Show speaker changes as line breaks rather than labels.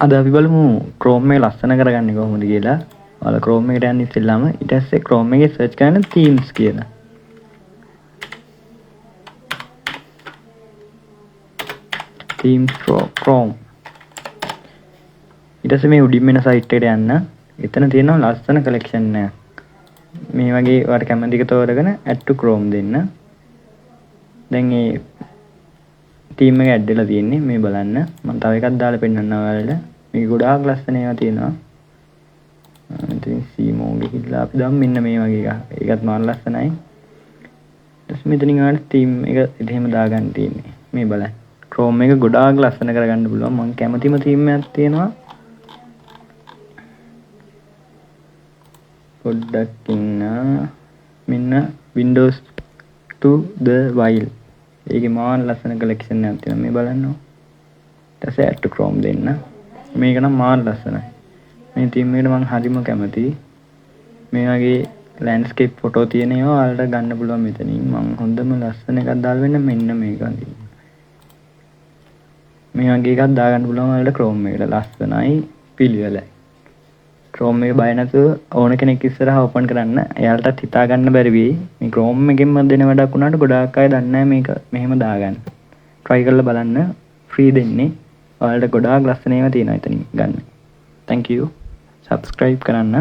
අද අපි බලමු Chrome එක ලස්සන කරගන්නේ කොහොමද කියලා. ඔයාලා Chrome එකට යන්න ඉස්සෙල්ලාම ඊට පස්සේ Chrome එකේ search කරන්න themes කියලා. themes Chrome. ඊට පස්සේ මේ උඩින් වෙන site එකට යන්න. එතන තියෙනවා ලස්සන collection එකක්. මේ වගේ ඔයාලට කැමති එක තෝරගෙන add to Chrome දෙන්න. දැන් මේ theme එක add වෙලා තියෙන්නේ මේ බලන්න. මම තව එකක් දාලා පෙන්නන්නම් ඔයාලට. මේක ගොඩාක් ලස්සන ඒවා තියෙනවා. ඉතින් සීමෝ ගිහිල්ලා අපි දැන් මෙන්න මේ වගේ එකක්. ඒකත් මාර ලස්සනයි. ඊට මෙතනින් ආවට theme එක එහෙම දාගන්න තියෙන්නේ. මේ බලන්න. Chrome එක ගොඩාක් ලස්සන කරගන්න පුළුවන්. මම කැමතිම theme එකක් තියෙනවා. පොඩ්ඩක් ඉන්න. මෙන්න Windows to the Wild. ඒකේ මාර ලස්සන collection එකක් තියෙනවා. මේ බලන්න. ඊට පස්සේ add to Chrome දෙන්න. මේක නම් මාර ලස්සනයි. මේ theme එකට මම හරිම කැමතියි. මේ වගේ landscape photo තියෙන ඒවා ඔයාලට ගන්න පුළුවන් මෙතනින්. මම හොඳම ලස්සන එකක් දාලා වෙන්න මෙන්න මේක අඳින්න. මේ වගේ එකක් දාගන්න පුළුවන් ඔයාලට Chrome එකට. ලස්සනයි පිළිවෙලයි. Chrome එක බය නැතුව ඕන කෙනෙක් ඉස්සරහා open කරන්න. එයාලටත් හිතා ගන්න බැරි වෙයි. මේ Chrome එකෙන්ම දෙන වැඩක් වුණාට ගොඩාක් අය දන්නේ නැහැ මේක මෙහෙම දාගන්න. try කරලා බලන්න. free දෙන්නේ. ඔයාලට ගොඩාක් ලස්සන ඒවා තියෙනවා එතනින් ගන්න. thank you. subscribe කරන්න.